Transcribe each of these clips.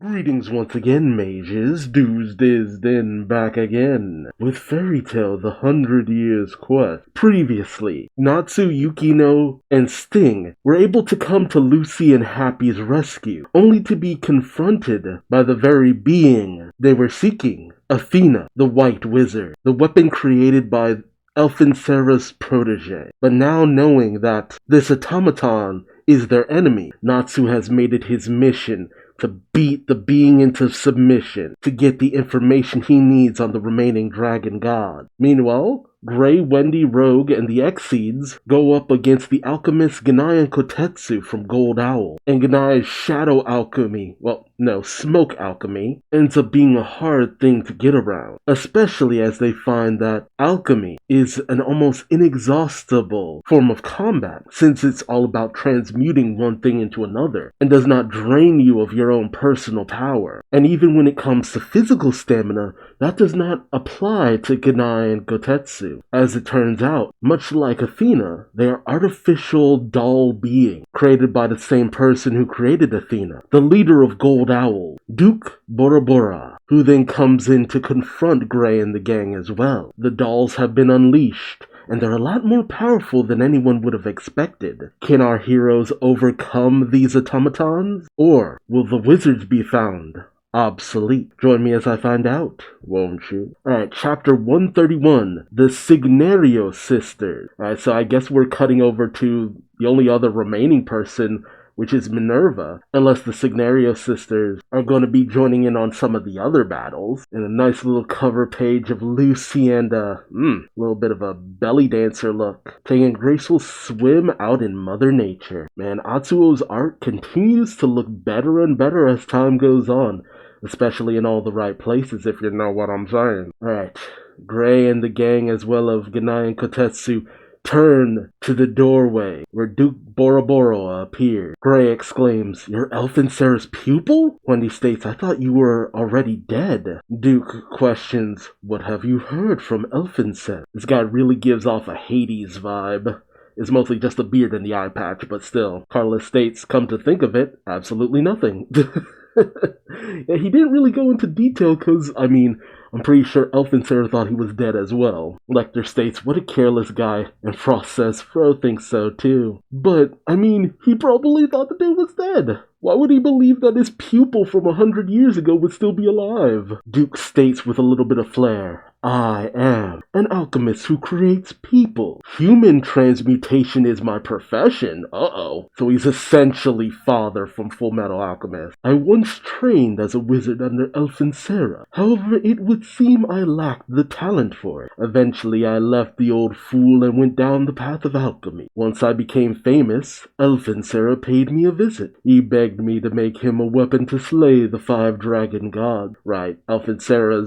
Greetings once again, mages. Duuz-Diz-Din back again with Fairy Tale: The 100 Years Quest. Previously, Natsu, Yukino, and Sting were able to come to Lucy and Happy's rescue, only to be confronted by the very being they were seeking, Athena, the White Wizard, the weapon created by Elfin Sarah's protege. But now knowing that this automaton is their enemy, Natsu has made it his mission to beat the being into submission, to get the information he needs on the remaining dragon god. Meanwhile, Gray, Wendy, Rogue, and the Exceeds go up against the alchemists Ganai and Kotetsu from Gold Owl. And Ganai's shadow alchemy, smoke alchemy, ends up being a hard thing to get around, especially as they find that alchemy is an almost inexhaustible form of combat, since it's all about transmuting one thing into another, and does not drain you of your own personal power. And even when it comes to physical stamina, that does not apply to Ganai and Kotetsu. As it turns out, much like Athena, they are artificial doll beings, created by the same person who created Athena, the leader of Gold Owl, Duke Bora Bora, who then comes in to confront Gray and the gang as well. The dolls have been unleashed, and they're a lot more powerful than anyone would have expected. Can our heroes overcome these automatons? Or will the wizards be found obsolete? Join me as I find out, won't you? Alright, chapter 131, the Signario sisters. Alright, so I guess we're cutting over to the only other remaining person, which is Minerva, unless the Signario sisters are going to be joining in on some of the other battles. And a nice little cover page of Lucy and a little bit of a belly dancer look, taking a graceful swim out in Mother Nature. Man, Atsuo's art continues to look better and better as time goes on, especially in all the right places, if you know what I'm saying. Alright, Gray and the gang, as well as Ganai and Kotetsu, turn to the doorway where Duke Bora Bora appeared. Gray exclaims, "You're Elfin Sarah's pupil?" Wendy states, "I thought you were already dead." Duke questions, "What have you heard from Elfin Sarah?" This guy really gives off a Hades vibe. It's mostly just a beard and the eye patch, but still. Carlos states, "Come to think of it, absolutely nothing." Yeah, he didn't really go into detail because, I'm pretty sure Elfin Sarah thought he was dead as well. Lecter states, "What a careless guy," and Frost says, "Fro thinks so too." But, he probably thought the dude was dead. Why would he believe that his pupil from 100 years ago would still be alive? Duke states with a little bit of flair, "I am an alchemist who creates people. Human transmutation is my profession." Uh-oh. So he's essentially Father from Full Metal Alchemist. "I once trained as a wizard under Elfin Sarah. However, it would seem I lacked the talent for it. Eventually, I left the old fool and went down the path of alchemy. Once I became famous, Elfin Sarah paid me a visit. He begged me to make him a weapon to slay the 5 dragon gods." Right, Elfin Sarah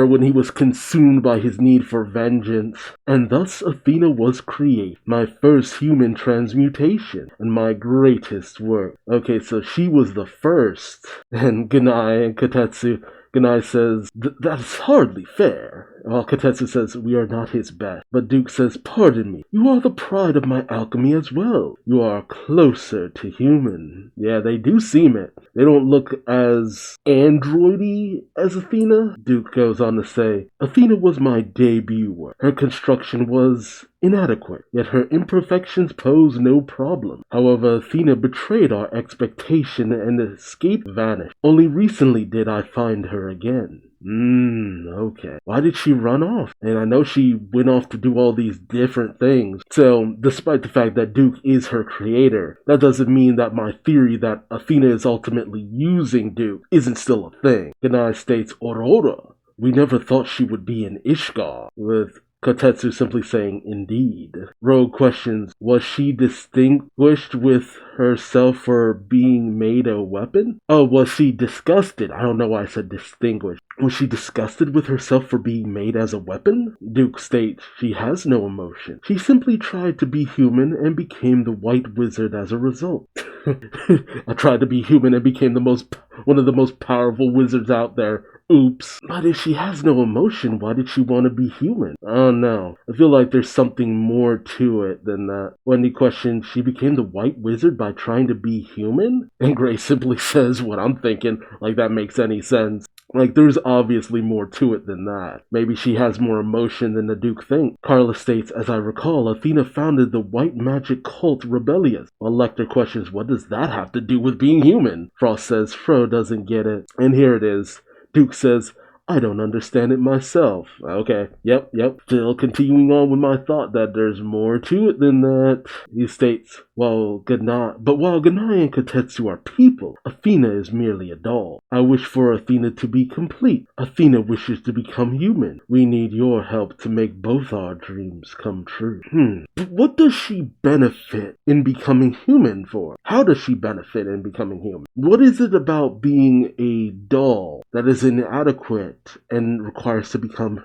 when he was consumed by his need for vengeance. "And thus Athena was created, my first human transmutation, and my greatest work." Okay, so she was the first. And Ganai and Kotetsu, Ganai says, "That's hardly fair." While Kotetsu says, "We are not his best." But Duke says, "Pardon me, you are the pride of my alchemy as well. You are closer to human." Yeah, they do seem it. They don't look as androidy as Athena. Duke goes on to say, "Athena was my debut work. Her construction was inadequate, yet her imperfections pose no problem. However, Athena betrayed our expectation and escape vanished. Only recently did I find her again." Okay. Why did she run off? And I know she went off to do all these different things. So, despite the fact that Duke is her creator, that doesn't mean that my theory that Athena is ultimately using Duke isn't still a thing. Ganai states, "Aurora, we never thought she would be an Ishgar," with Kotetsu simply saying, "Indeed." Rogue questions, "Was she distinguished with herself for being made a weapon?" Oh, was she disgusted? I don't know why I said distinguished. Was she disgusted with herself for being made as a weapon? Duke states, "She has no emotion. She simply tried to be human and became the White Wizard as a result." I tried to be human and became the most one of the most powerful wizards out there. Oops. But if she has no emotion, why did she want to be human? Oh no. I feel like there's something more to it than that. Wendy questions, she became the white wizard by trying to be human? And Grace simply says what I'm thinking, like that makes any sense. Like, there's obviously more to it than that. Maybe she has more emotion than the Duke thinks. Carla states, as I recall, Athena founded the white magic cult Rebellious. While Lecter questions, what does that have to do with being human? Frost says, Fro doesn't get it. And here it is. Duke says, I don't understand it myself. Okay, yep. Still continuing on with my thought that there's more to it than that. He states, while Gennai and Kotetsu are people, Athena is merely a doll. I wish for Athena to be complete. Athena wishes to become human. We need your help to make both our dreams come true. But what does she benefit in becoming human for? How does she benefit in becoming human? What is it about being a doll that is inadequate and requires to become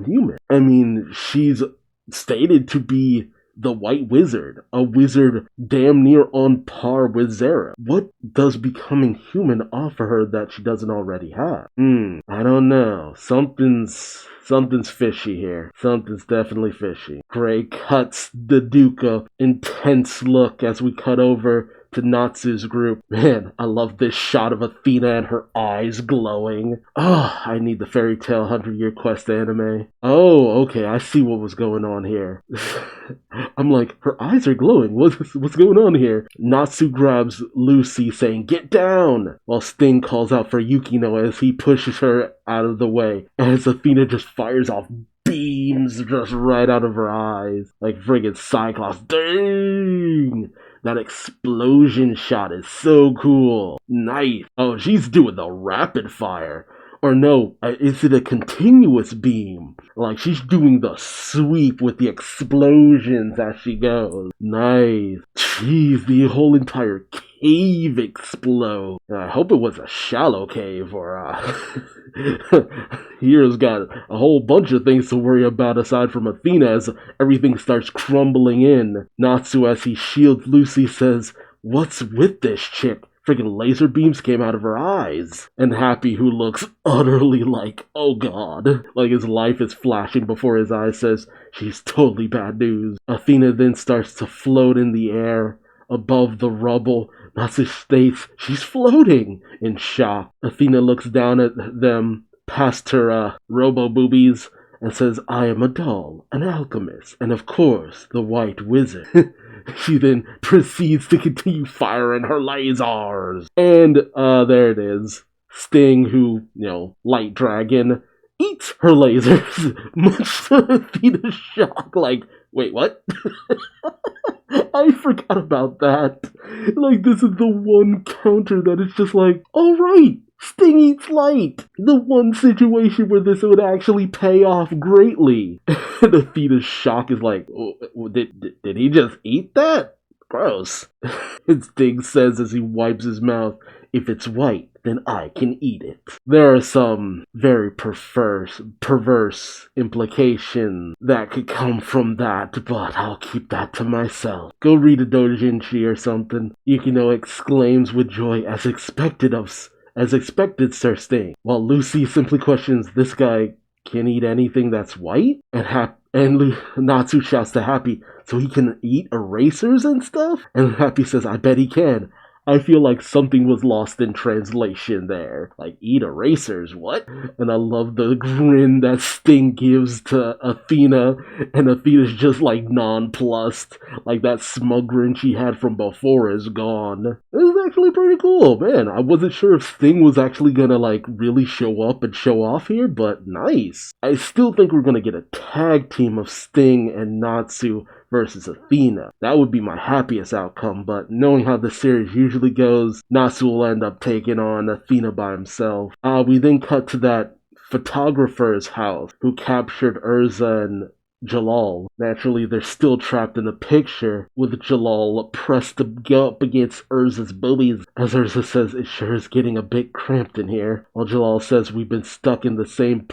human? I mean, she's stated to be the white wizard, a wizard damn near on par with Zera. What does becoming human offer her that she doesn't already have? I don't know. Something's fishy here. Something's definitely fishy. Gray cuts the Duke a intense look as we cut over to Natsu's group. Man, I love this shot of Athena and her eyes glowing. I need the Fairy Tale 100-Year Quest anime. Oh, okay, I see what was going on here. I'm like, her eyes are glowing. What's going on here? Natsu grabs Lucy, saying, get down! While Sting calls out for Yukino as he pushes her out of the way, as Athena just fires off beams just right out of her eyes. Like friggin' Cyclops. Dang! That explosion shot is so cool. Nice. Oh, she's doing the rapid fire. Or no, is it a continuous beam? Like, she's doing the sweep with the explosions as she goes. Nice. Jeez, the whole entire cave explodes. I hope it was a shallow cave, or Hero's got a whole bunch of things to worry about aside from Athena as everything starts crumbling in. Natsu, as he shields Lucy, says, what's with this chick? Friggin' laser beams came out of her eyes. And Happy, who looks utterly like, oh god, like his life is flashing before his eyes, says, she's totally bad news. Athena then starts to float in the air above the rubble. Natsu states she's floating in shock. Athena looks down at them past her robo-boobies and says, I am a doll, an alchemist, and of course, the white wizard. She then proceeds to continue firing her lasers. And, there it is. Sting, who, light dragon, eats her lasers, much to Athena's shock. Like, wait, what? I forgot about that. Like, this is the one counter that is just like, alright, Sting eats light. The one situation where this would actually pay off greatly. And Athena's shock is like, did he just eat that? Gross. And Sting says as he wipes his mouth, if it's white, then I can eat it. There are some very perverse implications that could come from that, but I'll keep that to myself. Go read a doujinshi or something. Yukino exclaims with joy, as expected, Sir Sting. While Lucy simply questions, this guy can eat anything that's white? And Natsu shouts to Happy, so he can eat erasers and stuff? And Happy says, I bet he can. I feel like something was lost in translation there. Like, eat erasers, what? And I love the grin that Sting gives to Athena, and Athena's just like nonplussed. Like that smug grin she had from before is gone. It was actually pretty cool, man. I wasn't sure if Sting was actually gonna like really show up and show off here, but nice. I still think we're gonna get a tag team of Sting and Natsu versus Athena. That would be my happiest outcome, but knowing how the series usually goes, Natsu will end up taking on Athena by himself. We then cut to that photographer's house who captured Urza and Jalal. Naturally, they're still trapped in the picture, with Jalal pressed up against Urza's boobies. As Urza says, it sure is getting a bit cramped in here. While Jalal says we've been stuck in the same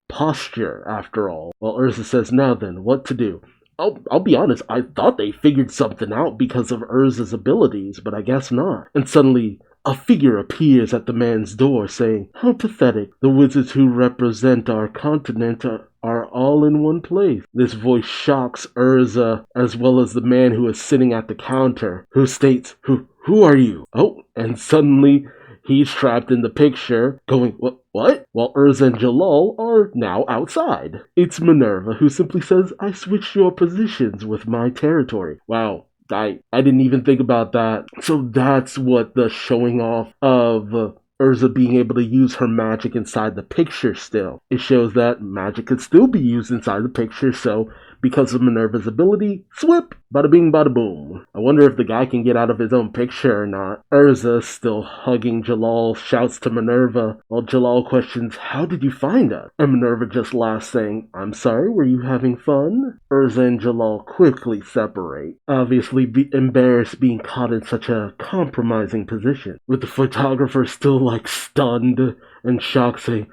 posture after all. While Urza says, now then, what to do? I'll be honest, I thought they figured something out because of Urza's abilities, but I guess not. And suddenly, a figure appears at the man's door saying, "How pathetic. The wizards who represent our continent are all in one place." This voice shocks Urza as well as the man who is sitting at the counter, who states, Who are you?" Oh, and suddenly he's trapped in the picture, going, What? While Urza and Jalal are now outside. It's Minerva, who simply says, "I switched your positions with my territory." Wow. I didn't even think about that. So that's what the showing off of Urza being able to use her magic inside the picture still. It shows that magic could still be used inside the picture, so because of Minerva's ability, swip, bada bing, bada boom. I wonder if the guy can get out of his own picture or not. Urza, still hugging Jalal, shouts to Minerva, while Jalal questions, "How did you find us?" And Minerva just laughs, saying, "I'm sorry, were you having fun?" Urza and Jalal quickly separate, obviously embarrassed being caught in such a compromising position, with the photographer still stunned and shocked, saying,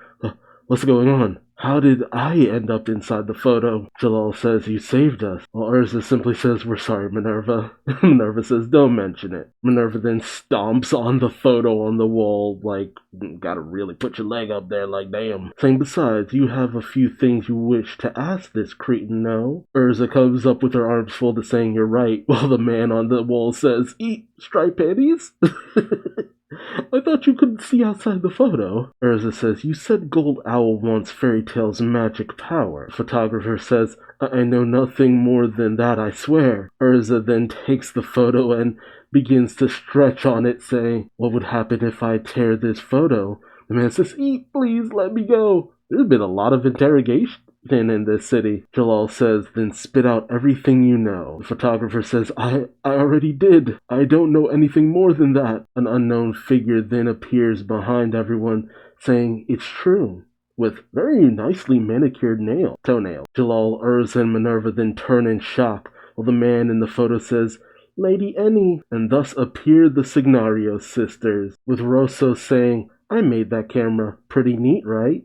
"What's going on? How did I end up inside the photo?" Jalal says, "You saved us." While Urza simply says, "We're sorry, Minerva." Minerva says, "Don't mention it." Minerva then stomps on the photo on the wall, gotta really put your leg up there, damn. Saying, "Besides, you have a few things you wish to ask this cretin, no?" Urza comes up with her arms folded, saying, "You're right," while the man on the wall says, "Eat striped panties?" "I thought you couldn't see outside the photo." Urza says, "You said Gold Owl wants Fairy Tale's magic power." Photographer says, "I know nothing more than that, I swear." Urza then takes the photo and begins to stretch on it, saying, "What would happen if I tear this photo?" The man says, "Please let me go." There's been a lot of interrogation in this city. Jalal says, "Then spit out everything you know." The photographer says, I already did. I don't know anything more than that." An unknown figure then appears behind everyone, saying, "It's true," with very nicely manicured toenails. Jalal, Urza, and Minerva then turn in shock, while the man in the photo says, "Lady Annie," and thus appear the Signario sisters, with Rosso saying, "I made that camera. Pretty neat, right?"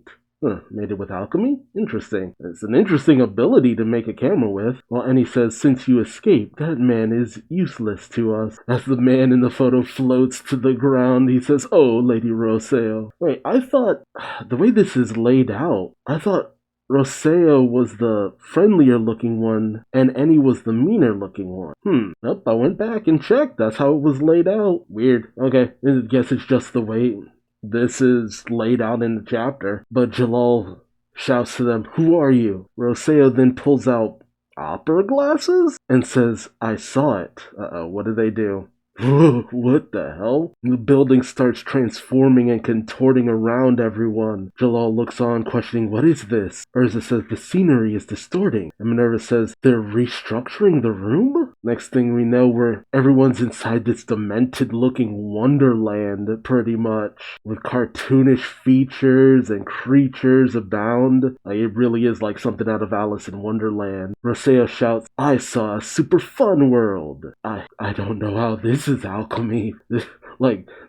Made it with alchemy? Interesting. It's an interesting ability to make a camera with. While Annie says, "Since you escaped, that man is useless to us." As the man in the photo floats to the ground, he says, "Oh, Lady Roseo." Wait, I thought, the way this is laid out, I thought Roseo was the friendlier looking one, and Annie was the meaner looking one. Nope, I went back and checked. That's how it was laid out. Weird. Okay, I guess it's just the way this is laid out in the chapter. But Jalal shouts to them, "Who are you?" Roseo then pulls out opera glasses and says, "I saw it." What did they do? What the hell? The building starts transforming and contorting around everyone. Jalal looks on, questioning, "What is this?" Urza says, "The scenery is distorting." And Minerva says, "They're restructuring the room?" Next thing we know, everyone's inside this demented-looking wonderland, pretty much, with cartoonish features and creatures abound. It really is like something out of Alice in Wonderland. Roseo shouts, "I saw a super fun world." I don't know how this is alchemy.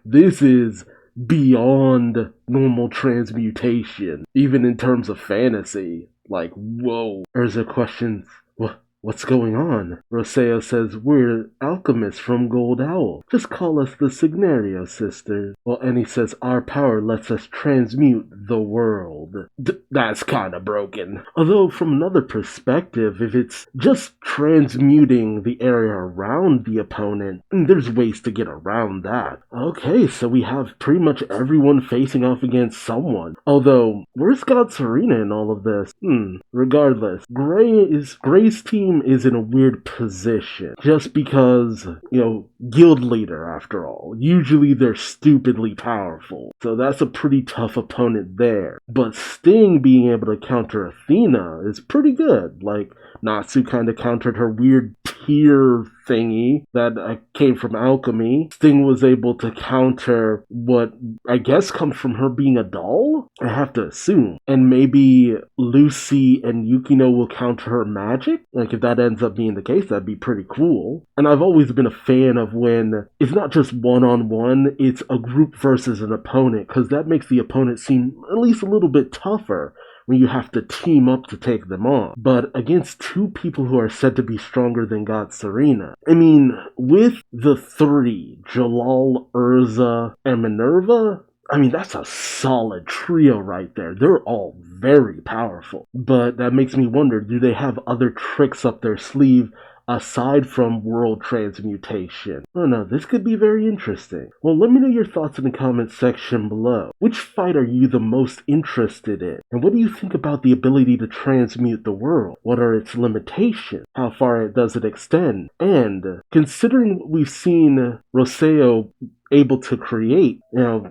This is beyond normal transmutation, even in terms of fantasy. Whoa. Urza questions, What's going on?" Roseo says, "We're alchemists from Gold Owl. Just call us the Signario sisters." While Annie says, "Our power lets us transmute the world." That's kinda broken. Although, from another perspective, if it's just transmuting the area around the opponent, there's ways to get around that. Okay, so we have pretty much everyone facing off against someone. Although, where's God Serena in all of this? Regardless, Gray's team is in a weird position just because, guild leader after all. Usually they're stupidly powerful. So that's a pretty tough opponent there. But Sting being able to counter Athena is pretty good. Natsu kind of countered her weird tear thingy that came from alchemy. Sting was able to counter what I guess comes from her being a doll? I have to assume. And maybe Lucy and Yukino will counter her magic? If that ends up being the case, that'd be pretty cool. And I've always been a fan of when it's not just one-on-one, it's a group versus an opponent, because that makes the opponent seem at least a little bit tougher. when you have to team up to take them on. But against two people who are said to be stronger than God Serena, I mean, with the three, Jalal, Urza, and Minerva, I mean, that's a solid trio right there. They're all very powerful. But that makes me wonder, do they have other tricks up their sleeve aside from world transmutation? Oh no, this could be very interesting. Well, let me know your thoughts in the comments section below. Which fight are you the most interested in? And what do you think about the ability to transmute the world? What are its limitations? How far does it extend? And considering what we've seen Roseo able to create,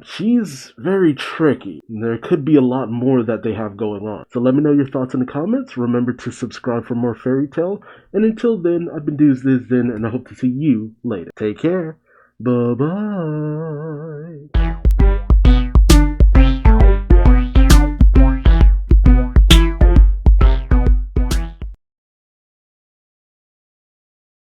she's very tricky. There could be a lot more that they have going on. So let me know your thoughts in the comments. Remember to subscribe for more fairy tale. And until then, I've been Duuz-Diz-Din, and I hope to see you later. Take care. Bye-bye.